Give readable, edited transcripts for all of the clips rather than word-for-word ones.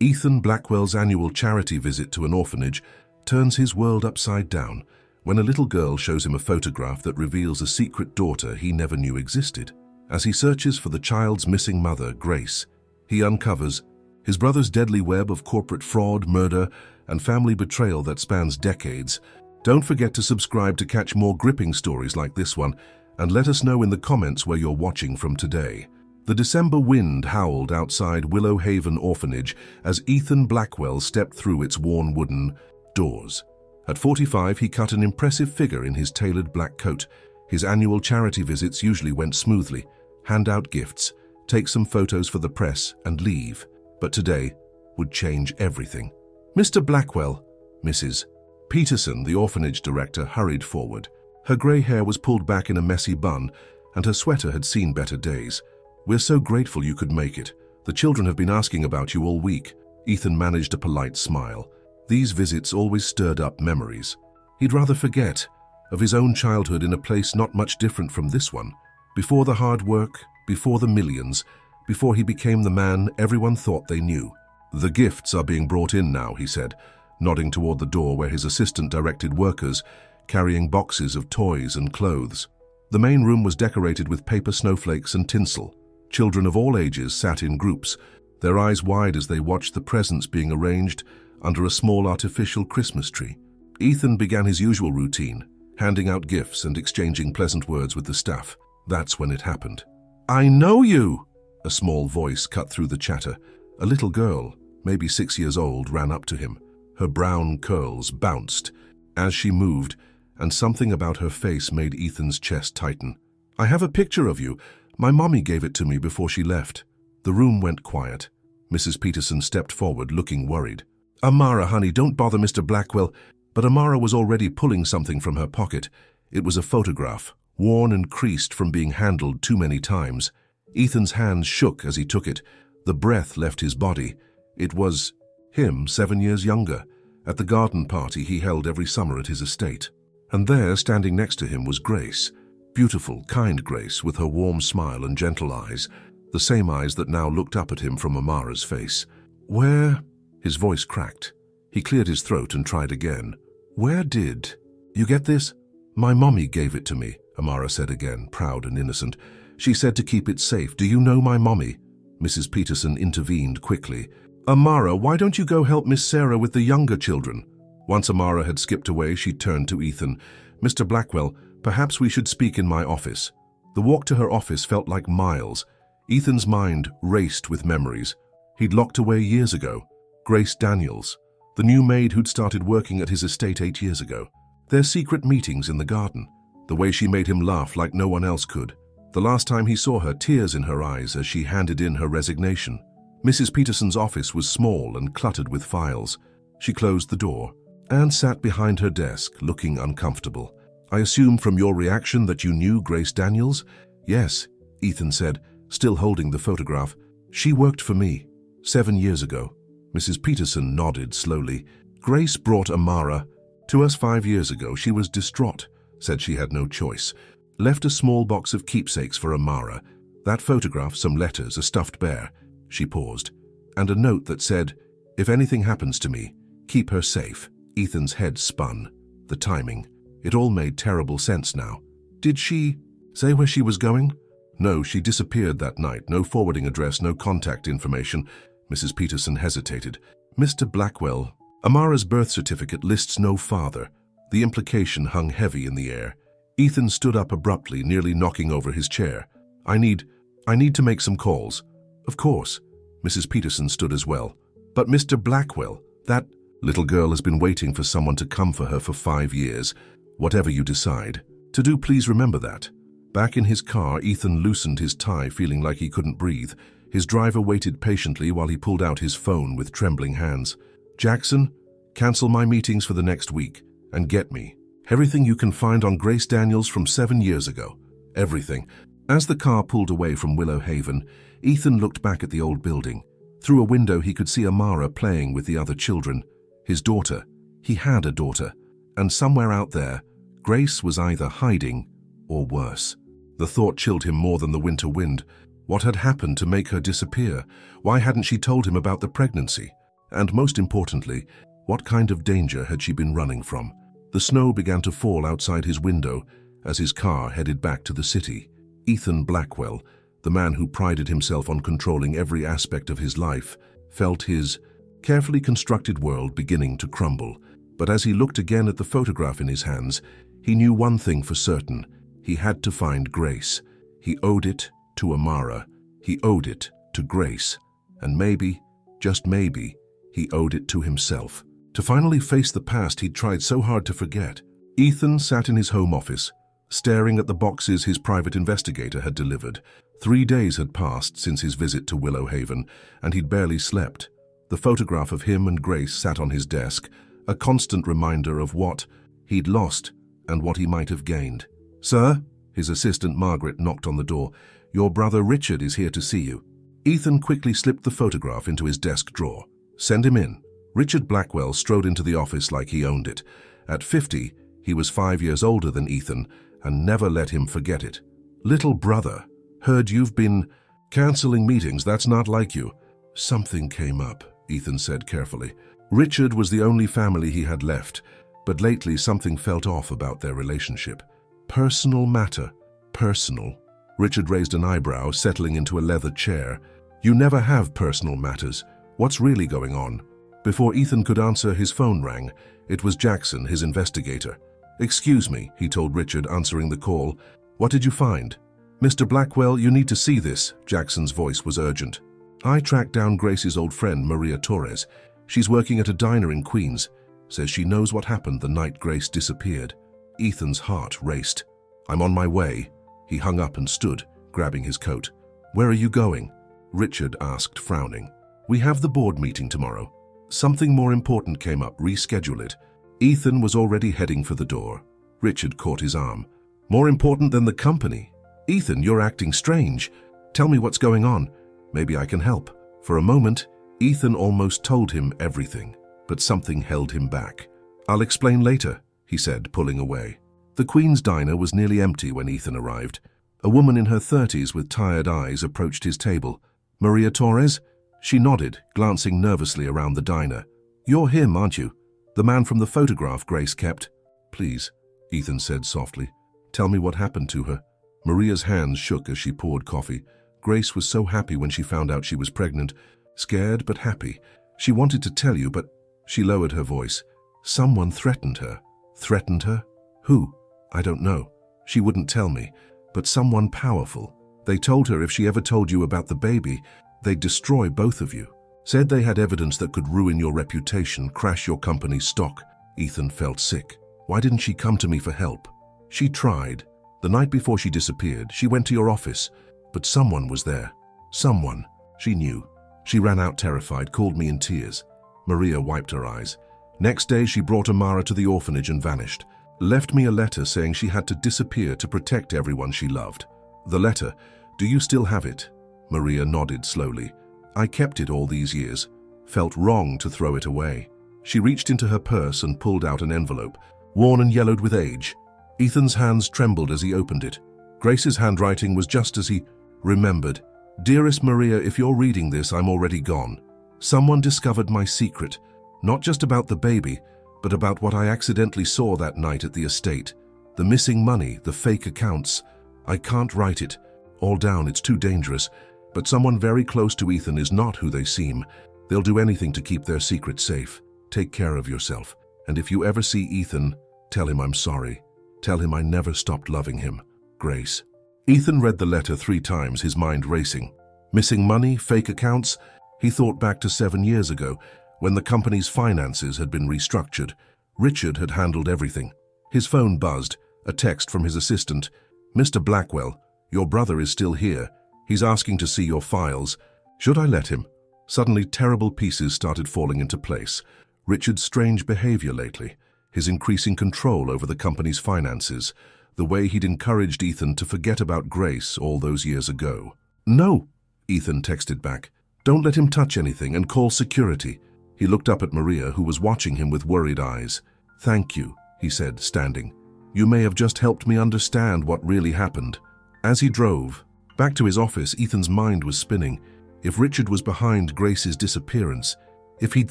Ethan Blackwell's annual charity visit to an orphanage turns his world upside down when a little girl shows him a photograph that reveals a secret daughter he never knew existed. As he searches for the child's missing mother, Grace, he uncovers his brother's deadly web of corporate fraud, murder, and family betrayal that spans decades. Don't forget to subscribe to catch more gripping stories like this one, and let us know in the comments where you're watching from today. The December wind howled outside Willow Haven Orphanage as Ethan Blackwell stepped through its worn wooden doors. At 45, he cut an impressive figure in his tailored black coat. His annual charity visits usually went smoothly. Hand out gifts, take some photos for the press, and leave. But today would change everything. Mr. Blackwell, Mrs. Peterson, the orphanage director, hurried forward. Her grey hair was pulled back in a messy bun, and her sweater had seen better days. "We're so grateful you could make it. The children have been asking about you all week." Ethan managed a polite smile. These visits always stirred up memories. He'd rather forget of his own childhood in a place not much different from this one. Before the hard work, before the millions, before he became the man everyone thought they knew. "The gifts are being brought in now," he said, nodding toward the door where his assistant directed workers, carrying boxes of toys and clothes. The main room was decorated with paper snowflakes and tinsel. Children of all ages sat in groups, their eyes wide as they watched the presents being arranged under a small artificial Christmas tree. Ethan began his usual routine, handing out gifts and exchanging pleasant words with the staff. That's when it happened. "I know you!" A small voice cut through the chatter. A little girl, maybe 6 years old, ran up to him. Her brown curls bounced as she moved, and something about her face made Ethan's chest tighten. "I have a picture of you. My mommy gave it to me before she left." The room went quiet. Mrs. Peterson stepped forward, looking worried. "Amara, honey, don't bother Mr. Blackwell." But Amara was already pulling something from her pocket. It was a photograph, worn and creased from being handled too many times. Ethan's hands shook as he took it. The breath left his body. It was him, 7 years younger, at the garden party he held every summer at his estate. And there, standing next to him, was Grace. Beautiful, kind Grace, with her warm smile and gentle eyes, the same eyes that now looked up at him from Amara's face. "Where?" His voice cracked. He cleared his throat and tried again. "Where did you get this?" "My mommy gave it to me," Amara said again, proud and innocent. "She said to keep it safe. Do you know my mommy?" Mrs. Peterson intervened quickly. "Amara, why don't you go help Miss Sarah with the younger children?" Once Amara had skipped away, she turned to Ethan. "Mr. Blackwell, perhaps we should speak in my office." The walk to her office felt like miles. Ethan's mind raced with memories. He'd locked away years ago. Grace Daniels, the new maid who'd started working at his estate 8 years ago. Their secret meetings in the garden. The way she made him laugh like no one else could. The last time he saw her, tears in her eyes as she handed in her resignation. Mrs. Peterson's office was small and cluttered with files. She closed the door and sat behind her desk, looking uncomfortable. "I assume from your reaction that you knew Grace Daniels?" "Yes," Ethan said, still holding the photograph. "She worked for me 7 years ago." Mrs. Peterson nodded slowly. "Grace brought Amara to us 5 years ago. She was distraught, said she had no choice. Left a small box of keepsakes for Amara. That photograph, some letters, a stuffed bear." She paused. "And a note that said, 'If anything happens to me, keep her safe.'" Ethan's head spun. The timing. It all made terrible sense now. "Did she say where she was going?" "No, she disappeared that night. No forwarding address, no contact information." Mrs. Peterson hesitated. "Mr. Blackwell, Amara's birth certificate lists no father." The implication hung heavy in the air. Ethan stood up abruptly, nearly knocking over his chair. I need to make some calls." "Of course." Mrs. Peterson stood as well. "But Mr. Blackwell, that little girl has been waiting for someone to come for her for 5 years. Whatever you decide to do, please remember that." Back in his car, Ethan loosened his tie, feeling like he couldn't breathe. His driver waited patiently while he pulled out his phone with trembling hands. "Jackson, cancel my meetings for the next week and get me everything you can find on Grace Daniels from 7 years ago. Everything." As the car pulled away from Willow Haven, Ethan looked back at the old building. Through a window, he could see Amara playing with the other children. His daughter. He had a daughter. And somewhere out there, Grace was either hiding or worse. The thought chilled him more than the winter wind. What had happened to make her disappear? Why hadn't she told him about the pregnancy? And most importantly, what kind of danger had she been running from? The snow began to fall outside his window as his car headed back to the city. Ethan Blackwell, the man who prided himself on controlling every aspect of his life, felt his carefully constructed world beginning to crumble. But as he looked again at the photograph in his hands, he knew one thing for certain. He had to find Grace. He owed it to Amara. He owed it to Grace. And maybe, just maybe, he owed it to himself. To finally face the past he'd tried so hard to forget. Ethan sat in his home office, staring at the boxes his private investigator had delivered. 3 days had passed since his visit to Willow Haven, and he'd barely slept. The photograph of him and Grace sat on his desk, a constant reminder of what he'd lost and what he might have gained. "Sir?" His assistant Margaret knocked on the door. "Your brother Richard is here to see you." Ethan quickly slipped the photograph into his desk drawer. "Send him in." Richard Blackwell strode into the office like he owned it. At 50, he was 5 years older than Ethan, and never let him forget it. "Little brother, heard you've been canceling meetings. That's not like you." "Something came up," Ethan said carefully. Richard was the only family he had left, but lately something felt off about their relationship. "Personal matter." "Personal?" Richard raised an eyebrow, settling into a leather chair. "You never have personal matters. What's really going on?" Before Ethan could answer, his phone rang. It was Jackson, his investigator. "Excuse me," he told Richard, answering the call. "What did you find?" "Mr. Blackwell, you need to see this." Jackson's voice was urgent. "I tracked down Grace's old friend, Maria Torres. She's working at a diner in Queens. Says she knows what happened the night Grace disappeared." Ethan's heart raced. "I'm on my way." He hung up and stood, grabbing his coat. "Where are you going?" Richard asked, frowning. "We have the board meeting tomorrow." Something more important came up. "Reschedule it." Ethan was already heading for the door. Richard caught his arm. "More important than the company?" "Ethan, you're acting strange. Tell me what's going on. Maybe I can help." For a moment, Ethan almost told him everything, but something held him back. "I'll explain later," he said, pulling away. The Queen's diner was nearly empty when Ethan arrived. A woman in her 30s with tired eyes approached his table. "Maria Torres?" She nodded, glancing nervously around the diner. "You're him, aren't you? The man from the photograph Grace kept?" "Please," Ethan said softly. "Tell me what happened to her." Maria's hands shook as she poured coffee. Grace was so happy when she found out she was pregnant. Scared but happy. "She wanted to tell you, but..." She lowered her voice. "Someone threatened her." "Threatened her? Who?" "I don't know. She wouldn't tell me. But someone powerful. They told her if she ever told you about the baby, they'd destroy both of you. Said they had evidence that could ruin your reputation, crash your company's stock." Ethan felt sick. "Why didn't she come to me for help?" "She tried. The night before she disappeared, she went to your office. But someone was there. Someone. She knew. She ran out terrified, called me in tears." Maria wiped her eyes. "Next day, she brought Amara to the orphanage and vanished. Left me a letter saying she had to disappear to protect everyone she loved." "The letter. Do you still have it?" Maria nodded slowly. "I kept it all these years. Felt wrong to throw it away." She reached into her purse and pulled out an envelope, worn and yellowed with age. Ethan's hands trembled as he opened it. Grace's handwriting was just as he remembered. "Dearest Maria, if you're reading this, I'm already gone. Someone discovered my secret, not just about the baby, but about what I accidentally saw that night at the estate. The missing money, the fake accounts. I can't write it all down, it's too dangerous. But someone very close to Ethan is not who they seem. They'll do anything to keep their secret safe. Take care of yourself. And if you ever see Ethan, tell him I'm sorry. Tell him I never stopped loving him. Grace." Ethan read the letter 3 times, his mind racing. Missing money, fake accounts. He thought back to 7 years ago, when the company's finances had been restructured. Richard had handled everything. His phone buzzed, a text from his assistant. "Mr. Blackwell, your brother is still here. He's asking to see your files. Should I let him?" Suddenly, terrible pieces started falling into place. Richard's strange behavior lately, his increasing control over the company's finances, the way he'd encouraged Ethan to forget about Grace all those years ago. "No," Ethan texted back. "Don't let him touch anything, and call security." He looked up at Maria, who was watching him with worried eyes. "Thank you," he said, standing. "You may have just helped me understand what really happened." As he drove back to his office, Ethan's mind was spinning. If Richard was behind Grace's disappearance, If he'd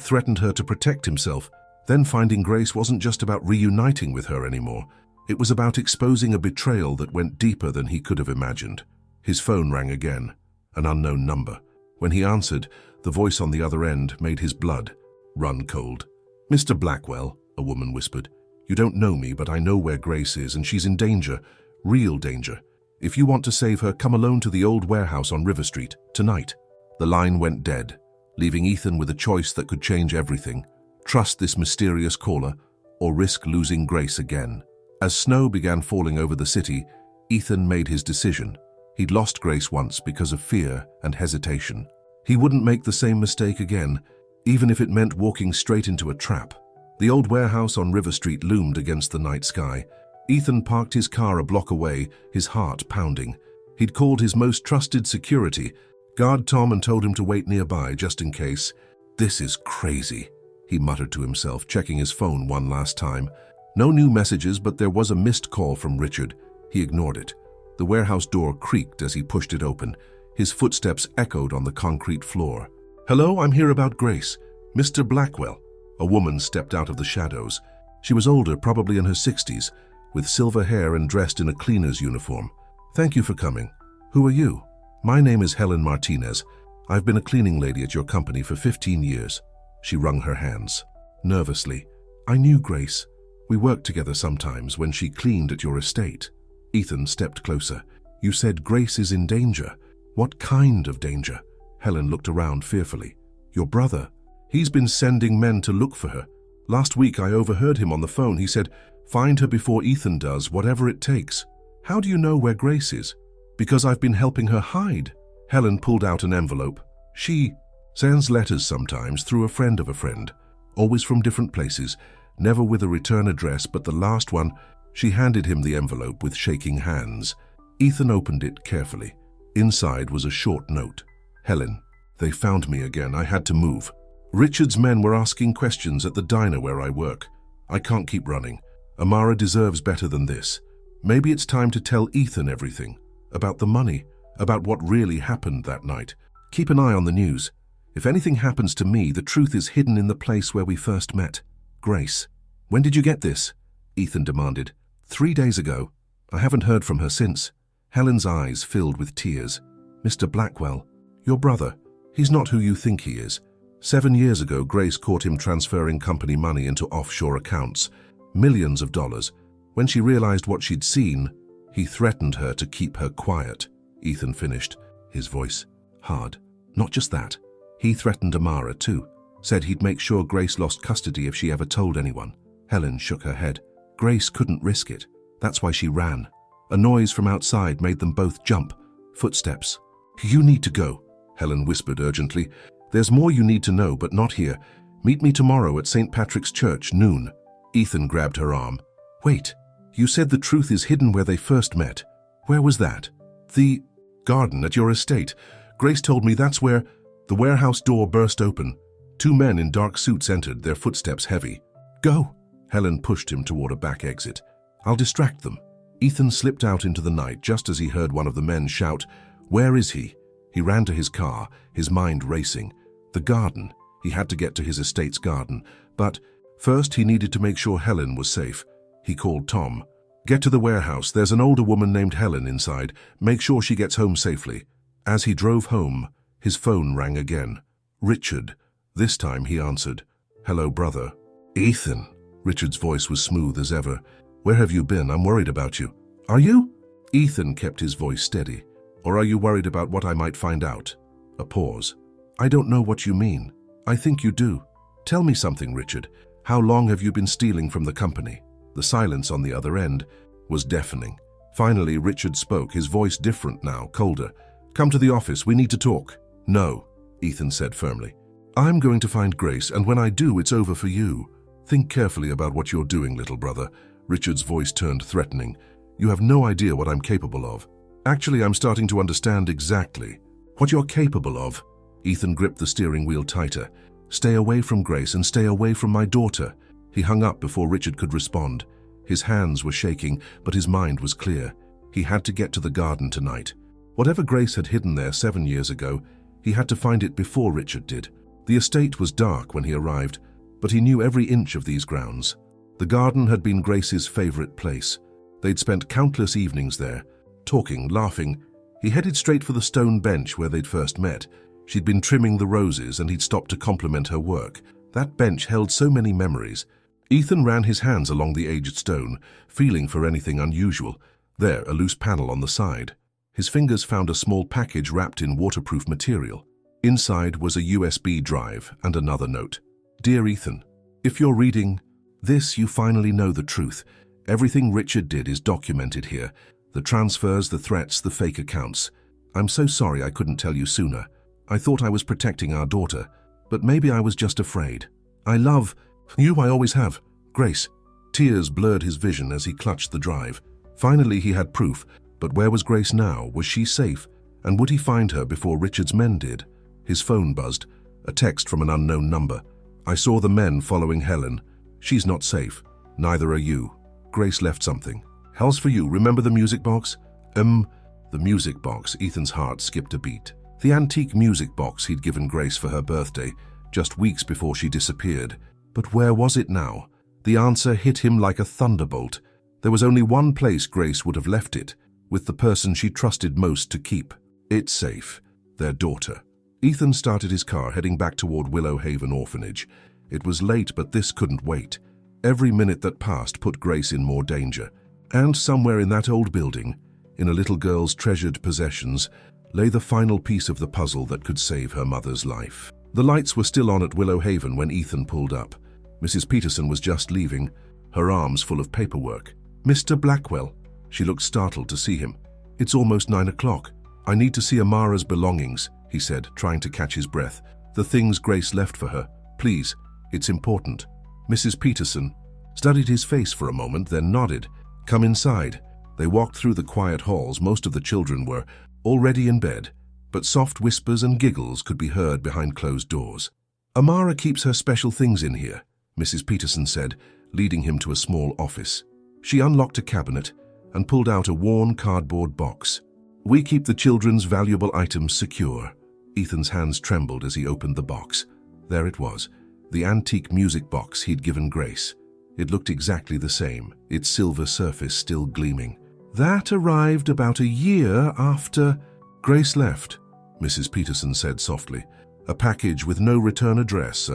threatened her to protect himself, then finding Grace wasn't just about reuniting with her anymore. It was about exposing a betrayal that went deeper than he could have imagined. His phone rang again, an unknown number. When he answered, the voice on the other end made his blood run cold. "Mr. Blackwell," a woman whispered, "you don't know me, but I know where Grace is, and she's in danger, real danger. If you want to save her, come alone to the old warehouse on River Street, tonight." The line went dead, leaving Ethan with a choice that could change everything: trust this mysterious caller or risk losing Grace again. As snow began falling over the city, Ethan made his decision. He'd lost Grace once because of fear and hesitation. He wouldn't make the same mistake again, even if it meant walking straight into a trap. The old warehouse on River Street loomed against the night sky. Ethan parked his car a block away, his heart pounding. He'd called his most trusted security guard Tom and told him to wait nearby just in case. "This is crazy," he muttered to himself, checking his phone one last time. No new messages, but there was a missed call from Richard. He ignored it. The warehouse door creaked as he pushed it open. His footsteps echoed on the concrete floor. "Hello, I'm here about Grace. Mr. Blackwell." A woman stepped out of the shadows. She was older, probably in her 60s, with silver hair and dressed in a cleaner's uniform. "Thank you for coming. Who are you?" "My name is Helen Martinez. I've been a cleaning lady at your company for 15 years. She wrung her hands. Nervously, "I knew Grace. We worked together sometimes when she cleaned at your estate." Ethan stepped closer. "You said Grace is in danger. What kind of danger?" Helen looked around fearfully. "Your brother. He's been sending men to look for her. Last week I overheard him on the phone. He said, 'Find her before Ethan does, whatever it takes.' How do you know where Grace is?" "Because I've been helping her hide." Helen pulled out an envelope. "She sends letters sometimes through a friend of a friend, always from different places, never with a return address, but the last one." She handed him the envelope with shaking hands. Ethan opened it carefully. Inside was a short note. "Helen, they found me again. I had to move. Richard's men were asking questions at the diner where I work. I can't keep running. Amara deserves better than this. Maybe it's time to tell Ethan everything. About the money, about what really happened that night. Keep an eye on the news. If anything happens to me, the truth is hidden in the place where we first met. Grace." "When did you get this?" Ethan demanded. 3 days ago. I haven't heard from her since." Helen's eyes filled with tears. "Mr. Blackwell, your brother, he's not who you think he is. 7 years ago, Grace caught him transferring company money into offshore accounts, millions of dollars. When she realized what she'd seen, he threatened her to keep her quiet." Ethan finished, his voice hard. "Not just that. He threatened Amara too. Said he'd make sure Grace lost custody if she ever told anyone." Helen shook her head. "Grace couldn't risk it. That's why she ran." A noise from outside made them both jump. Footsteps. "You need to go," Helen whispered urgently. "There's more you need to know, but not here. Meet me tomorrow at St. Patrick's Church, noon." Ethan grabbed her arm. "Wait, you said the truth is hidden where they first met. Where was that?" "The garden at your estate. Grace told me that's where..." The warehouse door burst open. 2 men in dark suits entered, their footsteps heavy. "Go!" Helen pushed him toward a back exit. "I'll distract them." Ethan slipped out into the night just as he heard one of the men shout, "Where is he?" He ran to his car, his mind racing. The garden. He had to get to his estate's garden. But first he needed to make sure Helen was safe. He called Tom. "Get to the warehouse. There's an older woman named Helen inside. Make sure she gets home safely." As he drove home, his phone rang again. Richard. This time he answered. "Hello, brother." "Ethan." Richard's voice was smooth as ever. "Where have you been? I'm worried about you." "Are you?" Ethan kept his voice steady. "Or are you worried about what I might find out?" A pause. "I don't know what you mean." "I think you do. Tell me something, Richard. How long have you been stealing from the company?" The silence on the other end was deafening. Finally, Richard spoke, his voice different now, colder. "Come to the office. We need to talk." "No," Ethan said firmly. "I'm going to find Grace, and when I do, it's over for you. Think carefully about what you're doing, little brother." Richard's voice turned threatening. "You have no idea what I'm capable of." "Actually, I'm starting to understand exactly what you're capable of." Ethan gripped the steering wheel tighter. "Stay away from Grace and stay away from my daughter." He hung up before Richard could respond. His hands were shaking, but his mind was clear. He had to get to the garden tonight. Whatever Grace had hidden there 7 years ago, he had to find it before Richard did. The estate was dark when he arrived, but he knew every inch of these grounds. The garden had been Grace's favorite place. They'd spent countless evenings there, talking, laughing. He headed straight for the stone bench where they'd first met. She'd been trimming the roses and he'd stopped to compliment her work. That bench held so many memories. Ethan ran his hands along the aged stone, feeling for anything unusual. There, a loose panel on the side. His fingers found a small package wrapped in waterproof material. Inside was a USB drive and another note. Dear Ethan, if you're reading this, you finally know the truth. Everything Richard did is documented here. The transfers, the threats, the fake accounts. I'm so sorry I couldn't tell you sooner. I thought I was protecting our daughter, but maybe I was just afraid. I love you, I always have. Grace. Tears blurred his vision as he clutched the drive. Finally he had proof, but where was Grace now? Was she safe? And would he find her before Richard's men did? His phone buzzed. A text from an unknown number. I saw the men following Helen. She's not safe. Neither are you. Grace left something. Hell's for you, remember the music box? The music box. Ethan's heart skipped a beat. The antique music box he'd given Grace for her birthday, just weeks before she disappeared. But where was it now? The answer hit him like a thunderbolt. There was only one place Grace would have left it, with the person she trusted most to keep. It's safe. Their daughter. Ethan started his car, heading back toward Willow Haven Orphanage. It was late, but this couldn't wait. Every minute that passed put Grace in more danger. And somewhere in that old building, in a little girl's treasured possessions, lay the final piece of the puzzle that could save her mother's life. The lights were still on at Willow Haven when Ethan pulled up. Mrs. Peterson was just leaving, her arms full of paperwork. Mr. Blackwell. She looked startled to see him. It's almost 9 o'clock. I need to see Amara's belongings, he said, trying to catch his breath. The things Grace left for her. Please, it's important. Mrs. Peterson studied his face for a moment, then nodded. Come inside. They walked through the quiet halls. Most of the children were already in bed, but soft whispers and giggles could be heard behind closed doors. Amara keeps her special things in here, Mrs. Peterson said, leading him to a small office. She unlocked a cabinet and pulled out a worn cardboard box. We keep the children's valuable items secure. Ethan's hands trembled as he opened the box. There it was, the antique music box he'd given Grace. It looked exactly the same, its silver surface still gleaming. That arrived about a year after Grace left, Mrs. Peterson said softly. A package with no return address,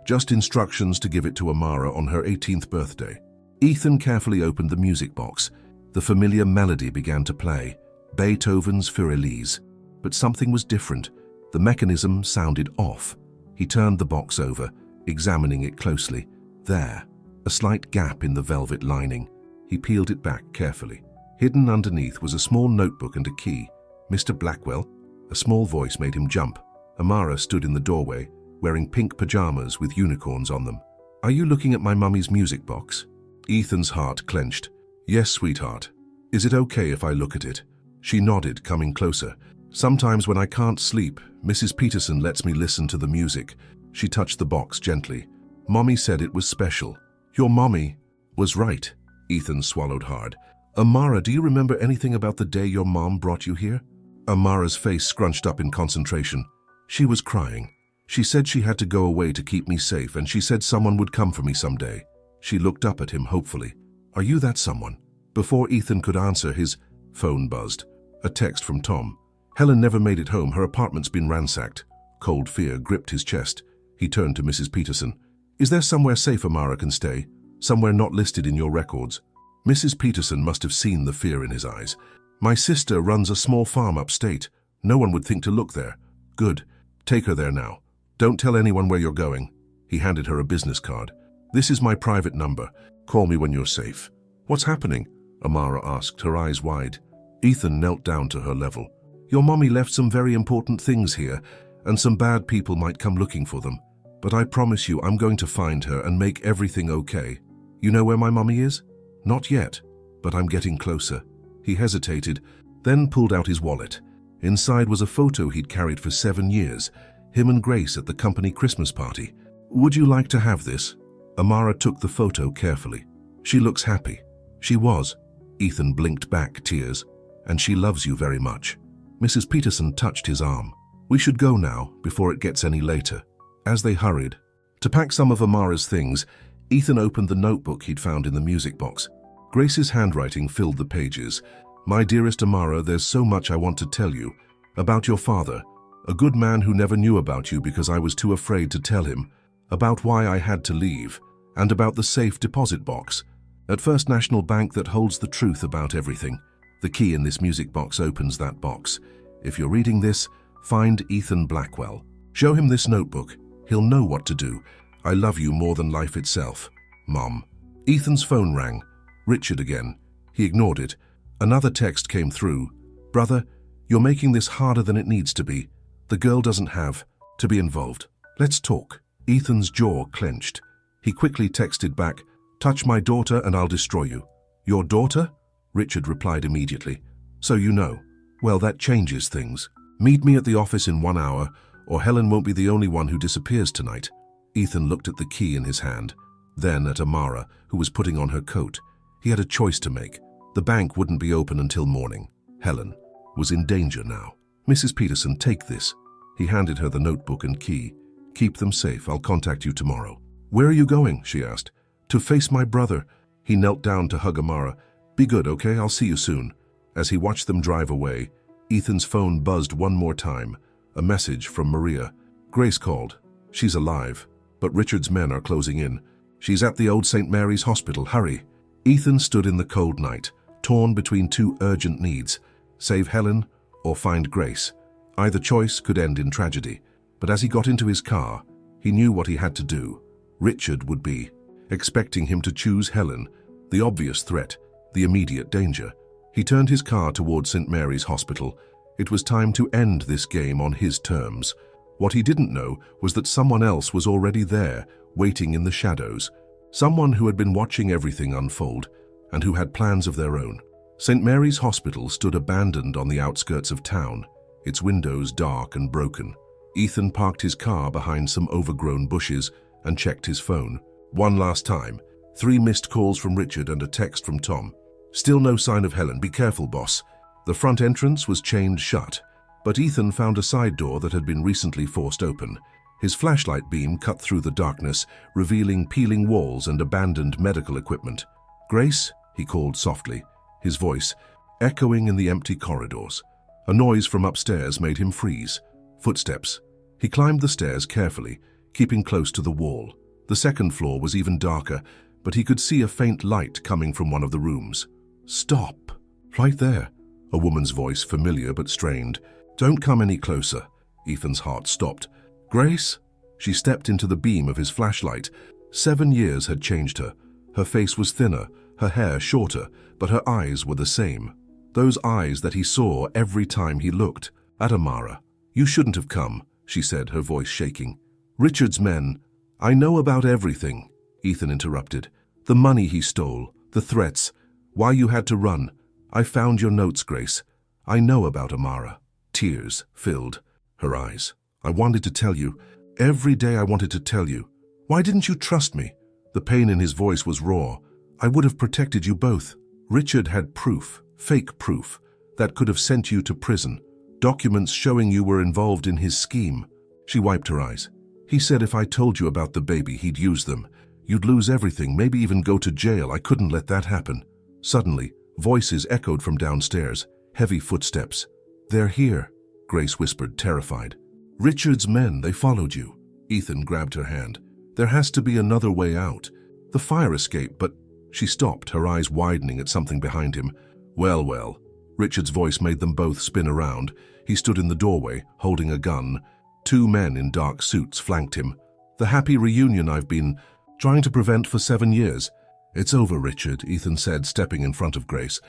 just instructions to give it to Amara on her 18th birthday. Ethan carefully opened the music box. The familiar melody began to play, Beethoven's Für Elise. But something was different. The mechanism sounded off. He turned the box over, examining it closely. There, a slight gap in the velvet lining. He peeled it back carefully. Hidden underneath was a small notebook and a key. Mr. Blackwell? A small voice made him jump. Amara stood in the doorway, wearing pink pajamas with unicorns on them. Are you looking at my mummy's music box? Ethan's heart clenched. Yes, sweetheart. Is it okay if I look at it? She nodded, coming closer. Sometimes when I can't sleep, Mrs. Peterson lets me listen to the music. She touched the box gently. Mommy said it was special. Your mommy was right. Ethan swallowed hard. Amara, do you remember anything about the day your mom brought you here? Amara's face scrunched up in concentration. She was crying. She said she had to go away to keep me safe, and she said someone would come for me someday. She looked up at him hopefully. Are you that someone? Before Ethan could answer, his phone buzzed. A text from Tom. Helen never made it home. Her apartment's been ransacked. Cold fear gripped his chest. He turned to Mrs. Peterson. Is there somewhere safe Amara can stay? Somewhere not listed in your records? Mrs. Peterson must have seen the fear in his eyes. My sister runs a small farm upstate. No one would think to look there. Good. Take her there now. Don't tell anyone where you're going. He handed her a business card. This is my private number. Call me when you're safe. What's happening? Amara asked, her eyes wide. Ethan knelt down to her level. Your mommy left some very important things here, and some bad people might come looking for them. But I promise you I'm going to find her and make everything okay. You know where my mommy is? Not yet, but I'm getting closer. He hesitated, then pulled out his wallet. Inside was a photo he'd carried for 7 years, him and Grace at the company Christmas party. Would you like to have this? Amara took the photo carefully. She looks happy. She was. Ethan blinked back, tears. And she loves you very much. Mrs. Peterson touched his arm. We should go now, before it gets any later. As they hurried to pack some of Amara's things, Ethan opened the notebook he'd found in the music box. Grace's handwriting filled the pages. "My dearest Amara, there's so much I want to tell you. About your father, a good man who never knew about you because I was too afraid to tell him. About why I had to leave. And about the safe deposit box at First National Bank that holds the truth about everything. The key in this music box opens that box. If you're reading this, find Ethan Blackwell. Show him this notebook. He'll know what to do. I love you more than life itself. Mom." Ethan's phone rang. Richard again. He ignored it. Another text came through. "Brother, you're making this harder than it needs to be. The girl doesn't have to be involved. Let's talk." Ethan's jaw clenched. He quickly texted back, "Touch my daughter and I'll destroy you." "Your daughter?" Richard replied immediately. "So you know. Well, that changes things. Meet me at the office in 1 hour, or Helen won't be the only one who disappears tonight." Ethan looked at the key in his hand, then at Amara, who was putting on her coat. He had a choice to make. The bank wouldn't be open until morning. Helen was in danger now. "Mrs. Peterson, take this." He handed her the notebook and key. "Keep them safe. I'll contact you tomorrow." "Where are you going?" she asked. "To face my brother." He knelt down to hug Amara. "Be good, okay? I'll see you soon." As he watched them drive away, Ethan's phone buzzed one more time. A message from Maria. "Grace called. She's alive, but Richard's men are closing in. She's at the old St. Mary's Hospital. Hurry." Ethan stood in the cold night, torn between two urgent needs: save Helen or find Grace. Either choice could end in tragedy, but as he got into his car, he knew what he had to do. Richard would be expecting him to choose Helen, the obvious threat, the immediate danger. He turned his car toward St. Mary's Hospital. It was time to end this game on his terms. What he didn't know was that someone else was already there, waiting in the shadows. Someone who had been watching everything unfold, and who had plans of their own. St. Mary's Hospital stood abandoned on the outskirts of town, its windows dark and broken. Ethan parked his car behind some overgrown bushes and checked his phone. One last time. 3 missed calls from Richard and a text from Tom. Still no sign of Helen. "Be careful, boss." The front entrance was chained shut, but Ethan found a side door that had been recently forced open. His flashlight beam cut through the darkness, revealing peeling walls and abandoned medical equipment. "Grace?" he called softly, his voice echoing in the empty corridors. A noise from upstairs made him freeze. Footsteps. He climbed the stairs carefully, keeping close to the wall. The second floor was even darker, but he could see a faint light coming from one of the rooms. "Stop! Right there." A woman's voice, familiar but strained. "Don't come any closer." Ethan's heart stopped. "Grace?" She stepped into the beam of his flashlight. 7 years had changed her. Her face was thinner, her hair shorter, but her eyes were the same. Those eyes that he saw every time he looked at Amara. "You shouldn't have come," she said, her voice shaking. "Richard's men—" "I know about everything," Ethan interrupted. "The money he stole, the threats, why you had to run. I found your notes, Grace. I know about Amara." Tears filled her eyes. "I wanted to tell you. Every day I wanted to tell you. Why didn't you trust me?" The pain in his voice was raw. "I would have protected you both." Richard had proof, fake proof, that could have sent you to prison. Documents showing you were involved in his scheme. She wiped her eyes. "He said if I told you about the baby, he'd use them. You'd lose everything, maybe even go to jail. I couldn't let that happen." Suddenly, voices echoed from downstairs, heavy footsteps. "They're here," Grace whispered, terrified. "Richard's men, they followed you." Ethan grabbed her hand. "There has to be another way out. The fire escape, but—" She stopped, her eyes widening at something behind him. "Well, well." Richard's voice made them both spin around. He stood in the doorway, holding a gun. 2 men in dark suits flanked him. "The happy reunion I've been trying to prevent for 7 years. It's over, Richard," Ethan said, stepping in front of Grace.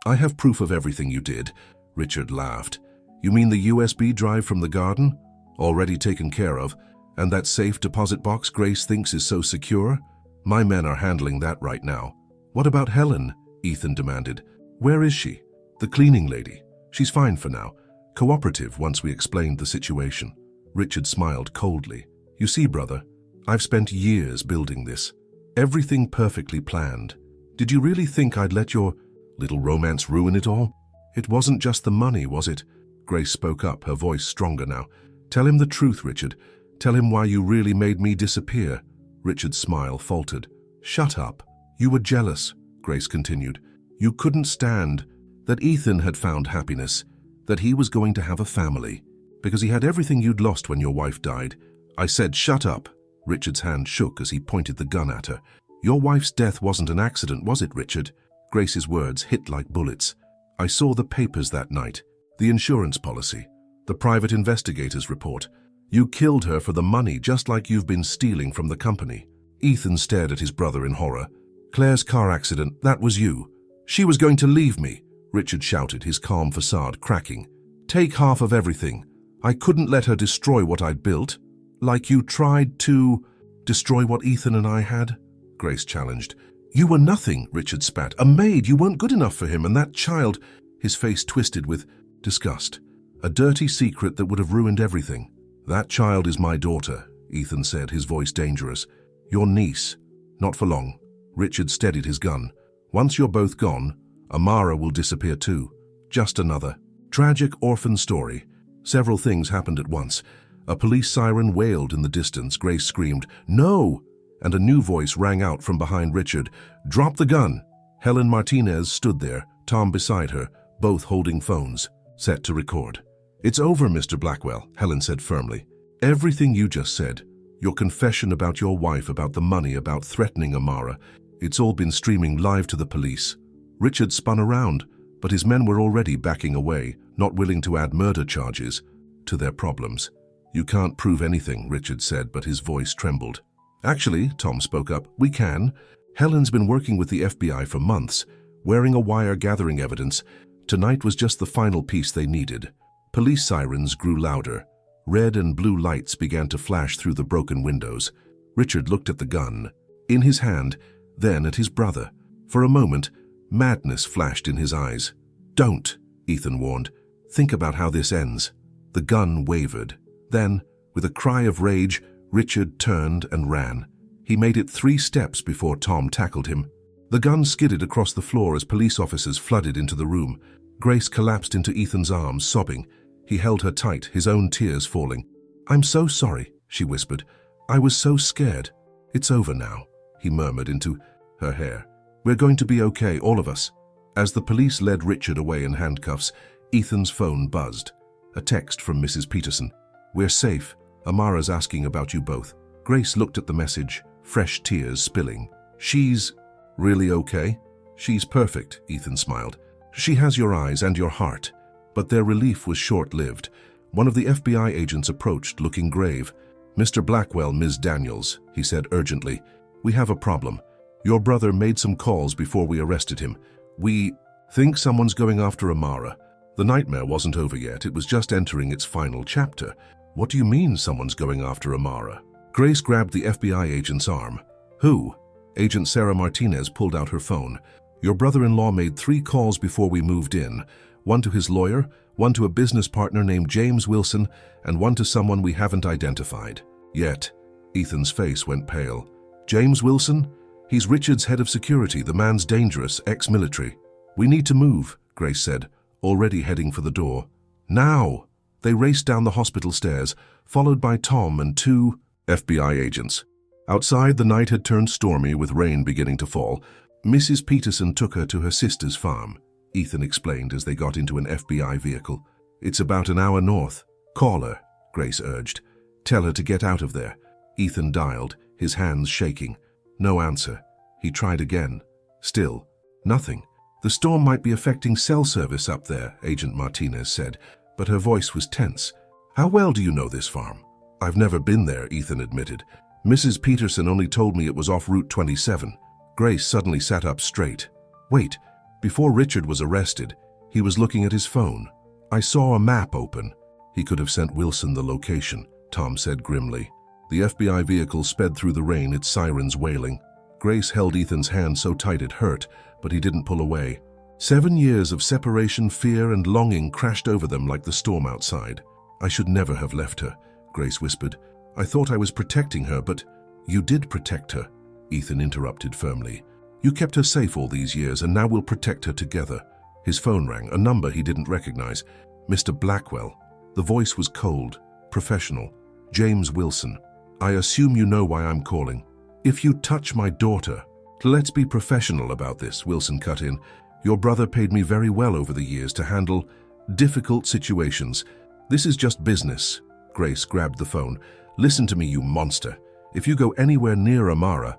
"I have proof of everything you did." Richard laughed. "You mean the USB drive from the garden? Already taken care of. And that safe deposit box Grace thinks is so secure? My men are handling that right now." "What about Helen?" Ethan demanded. "Where is she?" "The cleaning lady. She's fine for now. Cooperative once we explained the situation." Richard smiled coldly. "You see, brother, I've spent years building this. Everything perfectly planned. Did you really think I'd let your little romance ruin it all? It wasn't just the money, was it?" Grace spoke up, her voice stronger now. "Tell him the truth, Richard. Tell him why you really made me disappear." Richard's smile faltered. "Shut up. You were jealous," Grace continued. "You couldn't stand that Ethan had found happiness, that he was going to have a family, because he had everything you'd lost when your wife died." I said, "Shut up." Richard's hand shook as he pointed the gun at her. "Your wife's death wasn't an accident, was it, Richard?" Grace's words hit like bullets. "I saw the papers that night, the insurance policy, the private investigator's report. You killed her for the money, just like you've been stealing from the company." Ethan stared at his brother in horror. "Claire's car accident, that was you. She was going to leave me," Richard shouted, his calm facade cracking. "Take half of everything. I couldn't let her destroy what I'd built. Like you tried to destroy what Ethan and I had?" Grace challenged. "You were nothing," Richard spat. "A maid. You weren't good enough for him, and that child—" His face twisted with disgust. "A dirty secret that would have ruined everything." "That child is my daughter," Ethan said, his voice dangerous. "Your niece. Not for long." Richard steadied his gun. "Once you're both gone, Amara will disappear too. Just another tragic orphan story." Several things happened at once. A police siren wailed in the distance. Grace screamed, "No!" And a new voice rang out from behind Richard. "Drop the gun!" Helen Martinez stood there, Tom beside her, both holding phones, set to record. "It's over, Mr. Blackwell," Helen said firmly. "Everything you just said, your confession about your wife, about the money, about threatening Amara, it's all been streaming live to the police." Richard spun around, but his men were already backing away, not willing to add murder charges to their problems. "You can't prove anything," Richard said, but his voice trembled. "Actually," Tom spoke up, "we can. Helen's been working with the FBI for months, wearing a wire gathering evidence. Tonight was just the final piece they needed." Police sirens grew louder. Red and blue lights began to flash through the broken windows. Richard looked at the gun, in his hand, then at his brother. For a moment, madness flashed in his eyes. "Don't," Ethan warned. "Think about how this ends." The gun wavered. Then, with a cry of rage, Richard turned and ran. He made it 3 steps before Tom tackled him. The gun skidded across the floor as police officers flooded into the room. Grace collapsed into Ethan's arms, sobbing. He held her tight, his own tears falling. "I'm so sorry," she whispered. "I was so scared." "It's over now," he murmured into her hair. "We're going to be okay, all of us." As the police led Richard away in handcuffs, Ethan's phone buzzed. A text from Mrs. Peterson. "We're safe. Amara's asking about you both." Grace looked at the message, fresh tears spilling. "She's really okay?" "She's perfect," Ethan smiled. "She has your eyes and your heart." But their relief was short-lived. One of the FBI agents approached, looking grave. "Mr. Blackwell, Ms. Daniels," he said urgently, "we have a problem. Your brother made some calls before we arrested him. We think someone's going after Amara. The nightmare wasn't over yet, it was just entering its final chapter." "What do you mean someone's going after Amara?" Grace grabbed the FBI agent's arm. "Who?" Agent Sarah Martinez pulled out her phone. "Your brother-in-law made 3 calls before we moved in. One to his lawyer, one to a business partner named James Wilson, and one to someone we haven't identified yet." Ethan's face went pale. "James Wilson? He's Richard's head of security. The man's dangerous, ex-military." "We need to move," Grace said, already heading for the door. "Now!" They raced down the hospital stairs, followed by Tom and 2 FBI agents. Outside, the night had turned stormy, with rain beginning to fall. Mrs. Peterson took her to her sister's farm, Ethan explained as they got into an FBI vehicle. "It's about an hour north." "Call her," Grace urged. "Tell her to get out of there." Ethan dialed, his hands shaking. No answer. He tried again. Still, nothing. "The storm might be affecting cell service up there," Agent Martinez said, but her voice was tense. "How well do you know this farm?" "I've never been there," Ethan admitted. "Mrs. Peterson only told me it was off Route 27. Grace suddenly sat up straight. "Wait, before Richard was arrested, he was looking at his phone. I saw a map open." "He could have sent Wilson the location," Tom said grimly. The FBI vehicle sped through the rain, its sirens wailing. Grace held Ethan's hand so tight it hurt, but he didn't pull away. 7 years of separation, fear, and longing crashed over them like the storm outside. "I should never have left her," Grace whispered. "I thought I was protecting her, but—" "You did protect her," Ethan interrupted firmly. "You kept her safe all these years, and now we'll protect her together." His phone rang, a number he didn't recognize. "Mr. Blackwell." The voice was cold, professional. James Wilson, I assume you know why I'm calling. If you touch my daughter... Let's be professional about this, Wilson cut in. Your brother paid me very well over the years to handle difficult situations. This is just business. Grace grabbed the phone. Listen to me, you monster. If you go anywhere near Amara...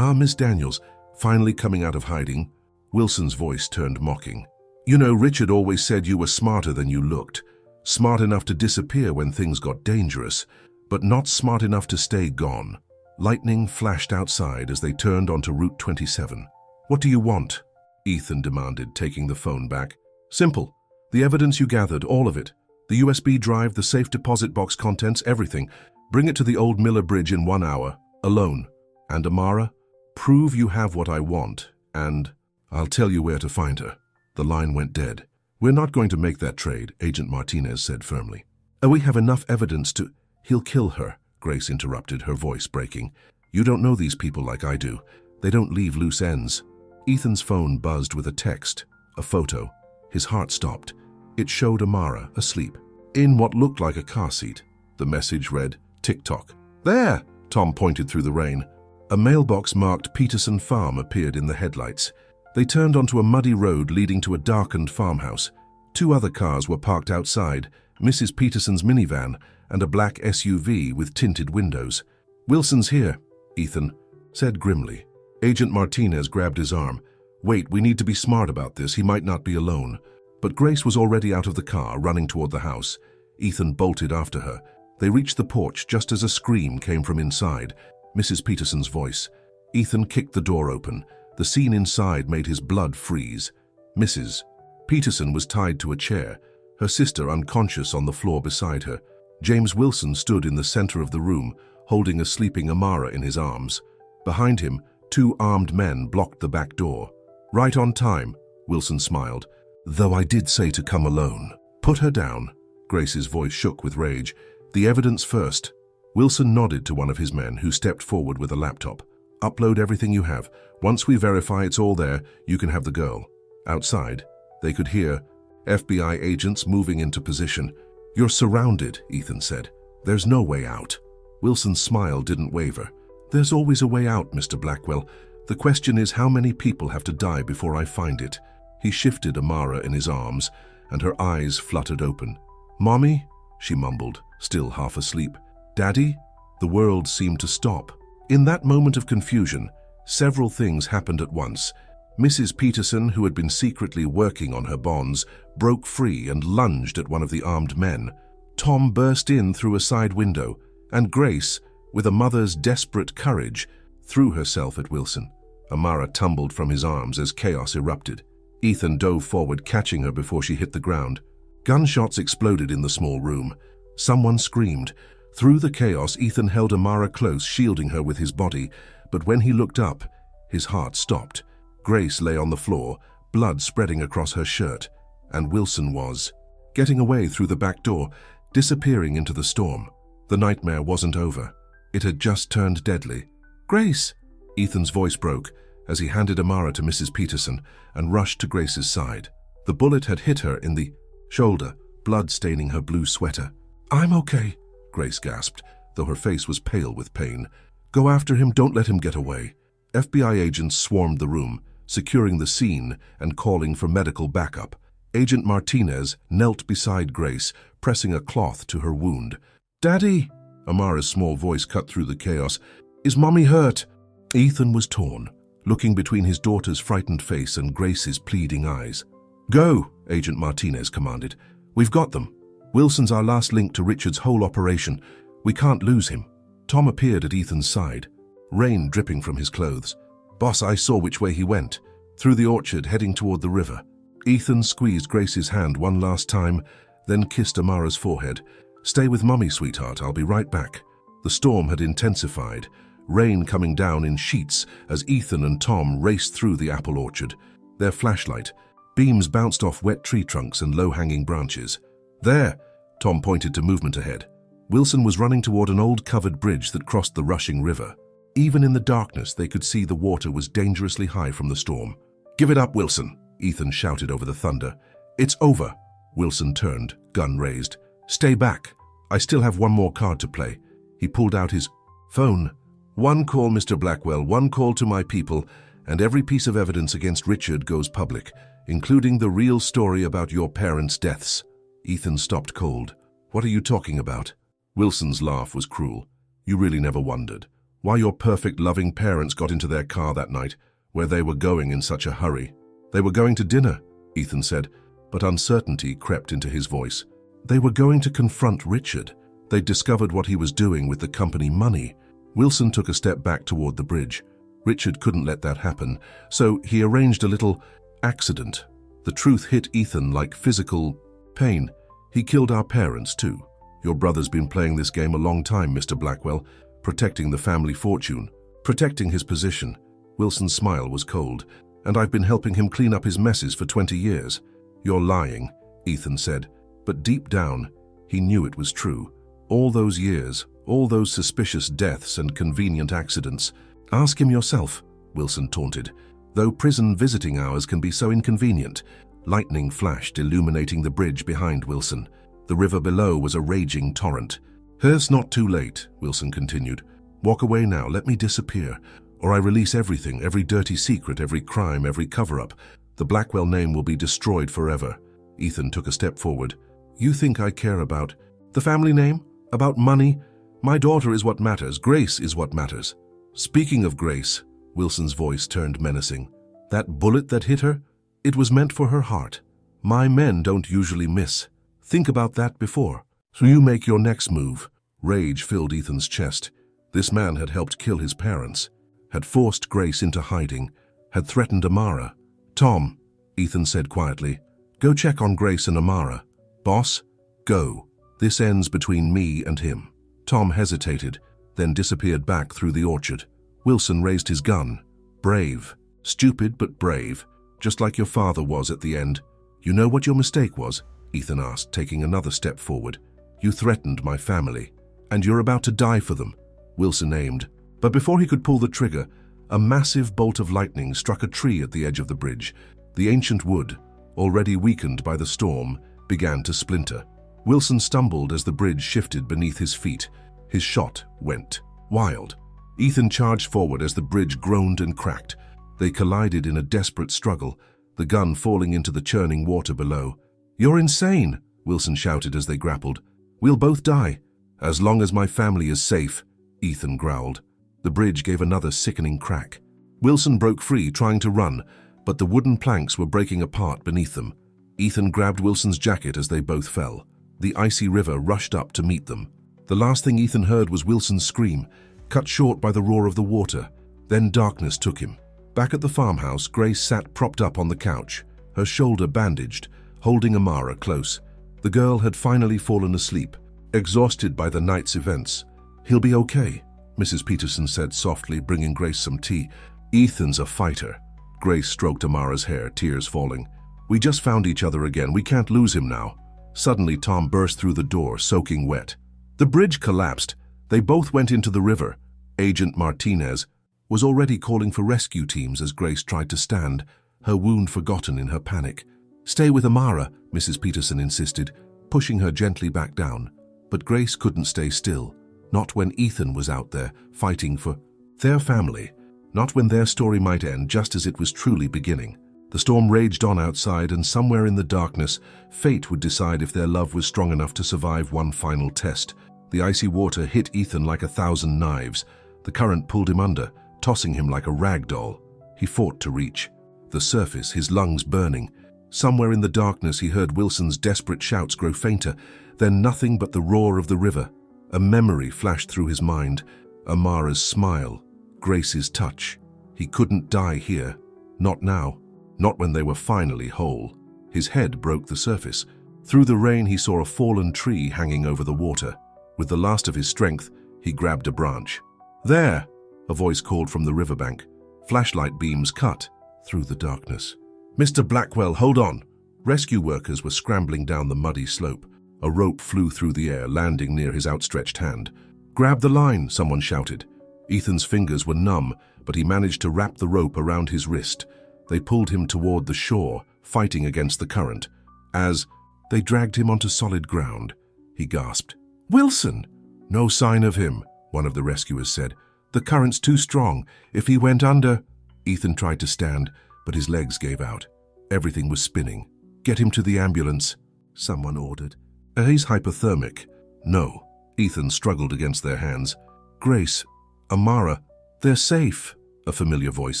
Miss Daniels, finally coming out of hiding. Wilson's voice turned mocking. You know, Richard always said you were smarter than you looked. Smart enough to disappear when things got dangerous, but not smart enough to stay gone. Lightning flashed outside as they turned onto Route 27. What do you want? Ethan demanded, taking the phone back. Simple. The evidence you gathered, all of it. The USB drive, the safe deposit box contents, everything. Bring it to the old Miller Bridge in 1 hour, alone. And Amara, prove you have what I want, and I'll tell you where to find her. The line went dead. We're not going to make that trade, Agent Martinez said firmly. We have enough evidence to... He'll kill her, Grace interrupted, her voice breaking. You don't know these people like I do. They don't leave loose ends. Ethan's phone buzzed with a text, a photo. His heart stopped. It showed Amara asleep, in what looked like a car seat. The message read, TikTok. There, Tom pointed through the rain. A mailbox marked Peterson Farm appeared in the headlights. They turned onto a muddy road leading to a darkened farmhouse. 2 other cars were parked outside, Mrs. Peterson's minivan and a black SUV with tinted windows. Wilson's here, Ethan said grimly. Agent Martinez grabbed his arm. Wait, we need to be smart about this. He might not be alone. But Grace was already out of the car, running toward the house. Ethan bolted after her. They reached the porch just as a scream came from inside. Mrs. Peterson's voice. Ethan kicked the door open. The scene inside made his blood freeze. Mrs. Peterson was tied to a chair, her sister unconscious on the floor beside her. James Wilson stood in the center of the room, holding a sleeping Amara in his arms. Behind him, 2 armed men blocked the back door. Right on time, Wilson smiled. Though I did say to come alone. Put her down. Grace's voice shook with rage. The evidence first. Wilson nodded to one of his men, who stepped forward with a laptop. Upload everything you have. Once we verify it's all there, you can have the girl. Outside, they could hear FBI agents moving into position. You're surrounded, Ethan said. There's no way out. Wilson's smile didn't waver. There's always a way out, Mr. Blackwell. The question is how many people have to die before I find it. He shifted Amara in his arms, and her eyes fluttered open. Mommy? She mumbled, still half asleep. Daddy? The world seemed to stop. In that moment of confusion, several things happened at once. Mrs. Peterson, who had been secretly working on her bonds, broke free and lunged at one of the armed men. Tom burst in through a side window, and Grace, with a mother's desperate courage, threw herself at Wilson. Amara tumbled from his arms as chaos erupted. Ethan dove forward, catching her before she hit the ground. Gunshots exploded in the small room. Someone screamed. Through the chaos, Ethan held Amara close, shielding her with his body, but when he looked up, his heart stopped. Grace lay on the floor, blood spreading across her shirt, and Wilson was getting away through the back door, disappearing into the storm. The nightmare wasn't over. It had just turned deadly. Grace! Ethan's voice broke as he handed Amara to Mrs. Peterson and rushed to Grace's side. The bullet had hit her in the shoulder, blood staining her blue sweater. I'm okay, Grace gasped, though her face was pale with pain. Go after him, don't let him get away. FBI agents swarmed the room, securing the scene and calling for medical backup. Agent Martinez knelt beside Grace, pressing a cloth to her wound. Daddy! Amara's small voice cut through the chaos. Is Mommy hurt? Ethan was torn, looking between his daughter's frightened face and Grace's pleading eyes. Go, Agent Martinez commanded. We've got them. Wilson's our last link to Richard's whole operation. We can't lose him. Tom appeared at Ethan's side, rain dripping from his clothes. Boss, I saw which way he went, through the orchard heading toward the river. Ethan squeezed Grace's hand one last time, then kissed Amara's forehead. Stay with Mummy, sweetheart, I'll be right back. The storm had intensified, rain coming down in sheets as Ethan and Tom raced through the apple orchard. Their flashlight, beams bounced off wet tree trunks and low-hanging branches. There, Tom pointed to movement ahead. Wilson was running toward an old covered bridge that crossed the rushing river. Even in the darkness, they could see the water was dangerously high from the storm. Give it up, Wilson, Ethan shouted over the thunder. It's over. Wilson turned, gun raised. Stay back. I still have one more card to play. He pulled out his phone. "One call, Mr. Blackwell, one call to my people, and every piece of evidence against Richard goes public, including the real story about your parents' deaths." Ethan stopped cold. "What are you talking about?" Wilson's laugh was cruel. "You really never wondered why your perfect, loving parents got into their car that night, where they were going in such a hurry?" "They were going to dinner," Ethan said, but uncertainty crept into his voice. "They were going to confront Richard. They'd discovered what he was doing with the company money." Wilson took a step back toward the bridge. Richard couldn't let that happen, so he arranged a little accident. The truth hit Ethan like physical pain. "He killed our parents, too. Your brother's been playing this game a long time, Mr. Blackwell, protecting the family fortune, protecting his position." Wilson's smile was cold. "And I've been helping him clean up his messes for 20 years. "You're lying," Ethan said, but deep down, he knew it was true. All those years, all those suspicious deaths and convenient accidents. "Ask him yourself," Wilson taunted. "Though prison visiting hours can be so inconvenient." Lightning flashed, illuminating the bridge behind Wilson. The river below was a raging torrent. "It's not too late," Wilson continued. "Walk away now, let me disappear, or I release everything, every dirty secret, every crime, every cover-up. The Blackwell name will be destroyed forever." Ethan took a step forward. "You think I care about the family name? About money? My daughter is what matters. Grace is what matters." "Speaking of Grace," Wilson's voice turned menacing, "that bullet that hit her, it was meant for her heart. My men don't usually miss. Think about that before, so you make your next move." Rage filled Ethan's chest. This man had helped kill his parents, had forced Grace into hiding, had threatened Amara. "Tom," Ethan said quietly, "go check on Grace and Amara." "Boss, go. This ends between me and him." Tom hesitated, then disappeared back through the orchard. Wilson raised his gun. "Brave. Stupid but brave. Just like your father was at the end." "You know what your mistake was?" Ethan asked, taking another step forward. "You threatened my family, and you're about to die for them." Wilson aimed, but before he could pull the trigger, a massive bolt of lightning struck a tree at the edge of the bridge. The ancient wood, already weakened by the storm, began to splinter. Wilson stumbled as the bridge shifted beneath his feet. His shot went wild. Ethan charged forward as the bridge groaned and cracked. They collided in a desperate struggle, the gun falling into the churning water below. "You're insane," Wilson shouted as they grappled. "We'll both die." "As long as my family is safe," Ethan growled. The bridge gave another sickening crack. Wilson broke free, trying to run, but the wooden planks were breaking apart beneath them. Ethan grabbed Wilson's jacket as they both fell. The icy river rushed up to meet them. The last thing Ethan heard was Wilson's scream, cut short by the roar of the water. Then darkness took him. Back at the farmhouse, Grace sat propped up on the couch, her shoulder bandaged, holding Amara close. The girl had finally fallen asleep, exhausted by the night's events. "He'll be okay," Mrs. Peterson said softly, bringing Grace some tea. "Ethan's a fighter." Grace stroked Amara's hair, tears falling. "We just found each other again. We can't lose him now." Suddenly, Tom burst through the door, soaking wet. The bridge collapsed. They both went into the river. Agent Martinez was already calling for rescue teams as Grace tried to stand, her wound forgotten in her panic. "Stay with Amara," Mrs. Peterson insisted, pushing her gently back down. But Grace couldn't stay still. Not when Ethan was out there, fighting for their family. Not when their story might end just as it was truly beginning. The storm raged on outside, and somewhere in the darkness, fate would decide if their love was strong enough to survive one final test. The icy water hit Ethan like 1,000 knives. The current pulled him under, tossing him like a rag doll. He fought to reach the surface, his lungs burning. Somewhere in the darkness he heard Wilson's desperate shouts grow fainter, then nothing but the roar of the river. A memory flashed through his mind. Amara's smile, Grace's touch. He couldn't die here. Not now. Not when they were finally whole. His head broke the surface. Through the rain he saw a fallen tree hanging over the water. With the last of his strength, he grabbed a branch. "There!" a voice called from the riverbank. Flashlight beams cut through the darkness. "Mr. Blackwell, hold on!" Rescue workers were scrambling down the muddy slope. A rope flew through the air, landing near his outstretched hand. "Grab the line!" someone shouted. Ethan's fingers were numb, but he managed to wrap the rope around his wrist. They pulled him toward the shore, fighting against the current. As they dragged him onto solid ground, he gasped, "Wilson!" "No sign of him," one of the rescuers said. "The current's too strong. If he went under—" Ethan tried to stand, but his legs gave out. Everything was spinning. "Get him to the ambulance," someone ordered. "He's hypothermic." "No." Ethan struggled against their hands. "Grace, Amara, they're safe," a familiar voice